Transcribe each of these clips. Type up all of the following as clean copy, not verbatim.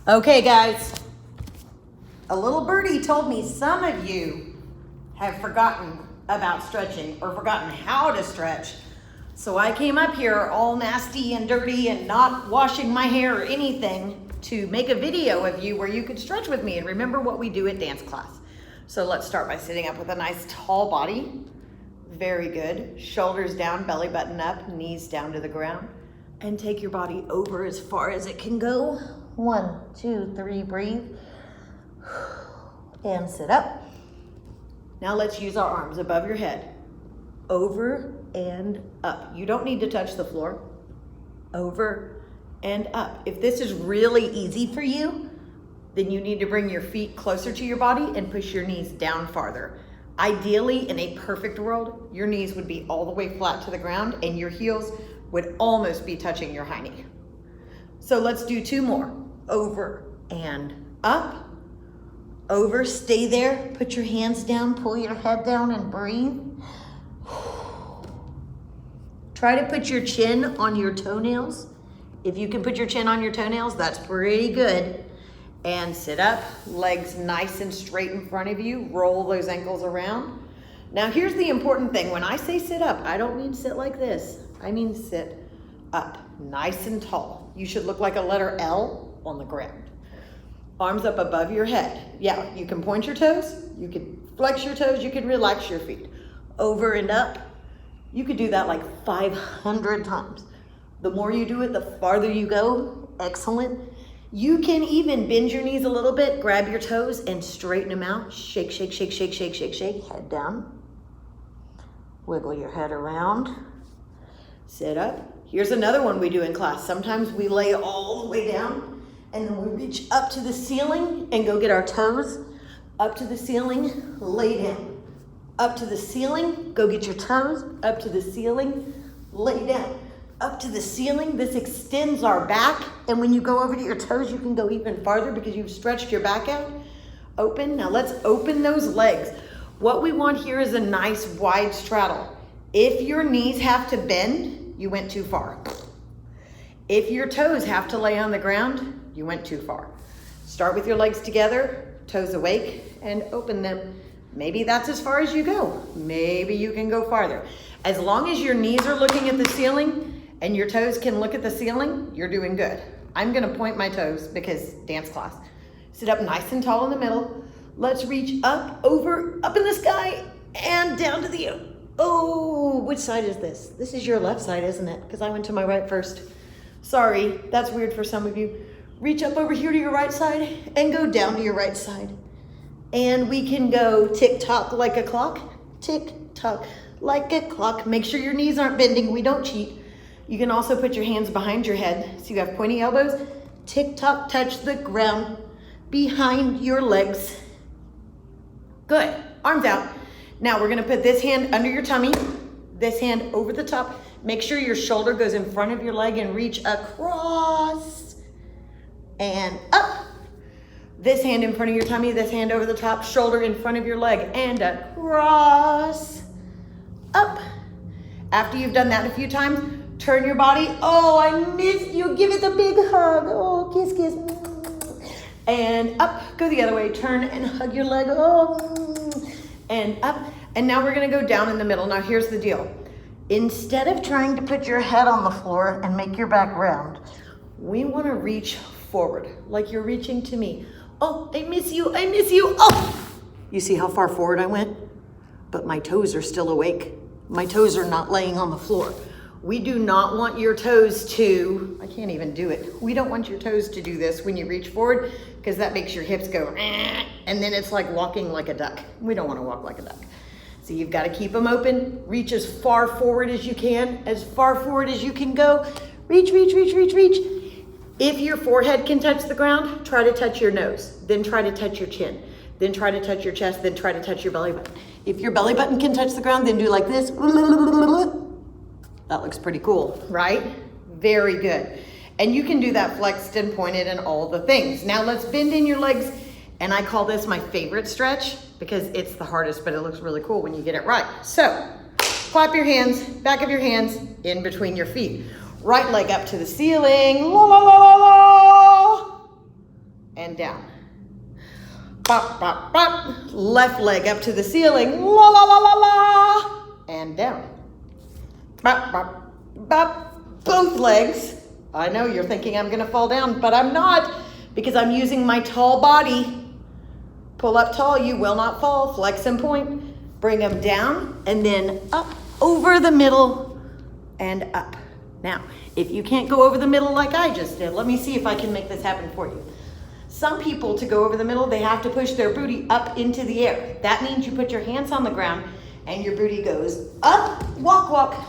Okay, guys, a little birdie told me some of you have forgotten about stretching or forgotten how to stretch. So I came up here all nasty and dirty and not washing my hair or anything to make a video of you where you could stretch with me and remember what we do at dance class. So let's start by sitting up with a nice tall body. Very good. Shoulders down, belly button up, knees down to the ground. And take your body over as far as it can go. 1, 2, 3, breathe. And sit up. Now let's use our arms above your head. Over and up. You don't need to touch the floor. Over and up. If this is really easy for you, then you need to bring your feet closer to your body and push your knees down farther. Ideally, in a perfect world, your knees would be all the way flat to the ground and your heels would almost be touching your high knee. So let's do 2 more. Over and up. Over, stay there. Put your hands down, pull your head down and breathe. Try to put your chin on your toenails. If you can put your chin on your toenails, that's pretty good. And sit up, legs nice and straight in front of you. Roll those ankles around. Now here's the important thing. When I say sit up, I don't mean sit like this. I mean sit up, nice and tall. You should look like a letter L on the ground. Arms up above your head. Yeah, you can point your toes, you can flex your toes, you can relax your feet. Over and up. You could do that like 500 times. The more you do it, the farther you go. Excellent. You can even bend your knees a little bit, grab your toes and straighten them out. Shake, shake, shake, shake, shake, shake, shake. Head down. Wiggle your head around. Sit up. Here's another one we do in class. Sometimes we lay all the way down and then we reach up to the ceiling and go get our toes. Up to the ceiling, lay down. Up to the ceiling, go get your toes. Up to the ceiling, lay down. Up to the ceiling, this extends our back. And when you go over to your toes, you can go even farther because you've stretched your back out. Open, now let's open those legs. What we want here is a nice wide straddle. If your knees have to bend, you went too far. If your toes have to lay on the ground, you went too far. Start with your legs together, toes awake, and open them. Maybe that's as far as you go. Maybe you can go farther. As long as your knees are looking at the ceiling and your toes can look at the ceiling, you're doing good. I'm gonna point my toes because dance class. Sit up nice and tall in the middle. Let's reach up, over, up in the sky, and down to the, oh, which side is this? This is your left side, isn't it? Because I went to my right first. Sorry, that's weird for some of you. Reach up over here to your right side and go down to your right side. And we can go tick-tock like a clock, tick-tock like a clock. Make sure your knees aren't bending, we don't cheat. You can also put your hands behind your head so you have pointy elbows. Tick-tock, touch the ground behind your legs. Good, arms out. Now we're gonna put this hand under your tummy, this hand over the top. Make sure your shoulder goes in front of your leg and reach across and up. This hand in front of your tummy, this hand over the top, shoulder in front of your leg and across, up. After you've done that a few times, turn your body. Oh, I missed you. Give it a big hug. Oh, kiss, kiss. And up, go the other way. Turn and hug your leg. Oh, and up. And now we're gonna go down in the middle. Now here's the deal. Instead of trying to put your head on the floor and make your back round, we wanna reach forward, like you're reaching to me. Oh, I miss you, I miss you. Oh, you see how far forward I went? But my toes are still awake. My toes are not laying on the floor. We do not want your toes to, I can't even do it. We don't want your toes to do this when you reach forward because that makes your hips go, and then it's like walking like a duck. We don't want to walk like a duck. So you've got to keep them open. Reach as far forward as you can, as far forward as you can go. Reach, reach, reach, reach, reach. If your forehead can touch the ground, try to touch your nose, then try to touch your chin, then try to touch your chest, then try to touch your belly button. If your belly button can touch the ground, then do like this. That looks pretty cool, right? Very good. And you can do that flexed and pointed and all the things. Now let's bend in your legs. And I call this my favorite stretch because it's the hardest, but it looks really cool when you get it right. So clap your hands, back of your hands in between your feet. Right leg up to the ceiling. La, la, la, la, la. bop, bop, bop. Left leg up to the ceiling, la, la, la, la, la, and down. Bop, bop, bop. Both legs. I know you're thinking I'm gonna fall down, but I'm not, because I'm using my tall body. Pull up tall, you will not fall. Flex and point. Bring them down and then up over the middle and up. Now, if you can't go over the middle like I just did, let me see if I can make this happen for you. Some people, to go over the middle, they have to push their booty up into the air. That means you put your hands on the ground and your booty goes up, walk, walk,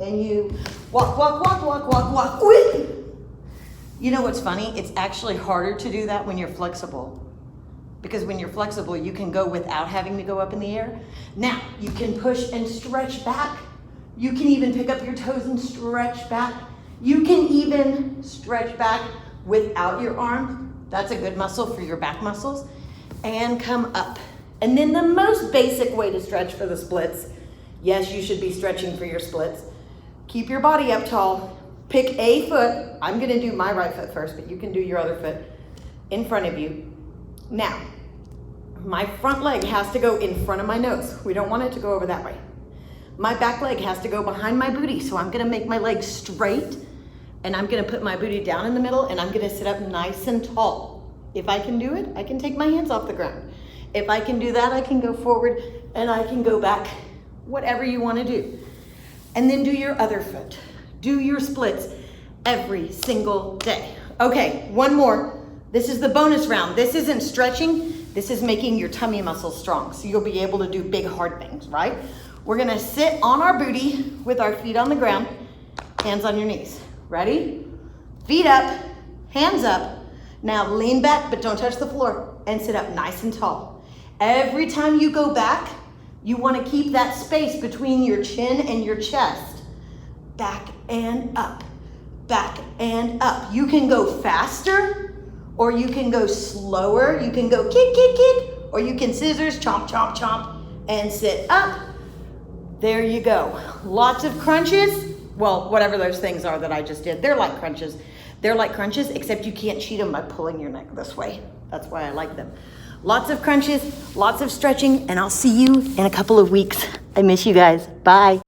and you walk, walk, walk, walk, walk, walk. You know what's funny? It's actually harder to do that when you're flexible. Because when you're flexible, you can go without having to go up in the air. Now, you can push and stretch back. You can even pick up your toes and stretch back. You can even stretch back without your arms. That's a good muscle for your back muscles. And come up. And then the most basic way to stretch for the splits, yes, you should be stretching for your splits. Keep your body up tall. Pick a foot. I'm gonna do my right foot first, but you can do your other foot in front of you. Now, my front leg has to go in front of my nose. We don't want it to go over that way. My back leg has to go behind my booty, so I'm gonna make my legs straight, and I'm gonna put my booty down in the middle, and I'm gonna sit up nice and tall. If I can do it, I can take my hands off the ground. If I can do that, I can go forward, and I can go back, whatever you wanna do. And then do your other foot. Do your splits every single day. Okay, one more. This is the bonus round. This isn't stretching. This is making your tummy muscles strong. So you'll be able to do big, hard things, right? We're gonna sit on our booty with our feet on the ground, hands on your knees. Ready? Feet up, hands up. Now lean back, but don't touch the floor, and sit up nice and tall. Every time you go back, you wanna keep that space between your chin and your chest. Back and up, back and up. You can go faster, or you can go slower. You can go kick, kick, kick, or you can scissors, chomp, chomp, chomp, and sit up. There you go. Lots of crunches. Well, whatever those things are that I just did, they're like crunches. They're like crunches, except you can't cheat them by pulling your neck this way. That's why I like them. Lots of crunches, lots of stretching, and I'll see you in a couple of weeks. I miss you guys. Bye.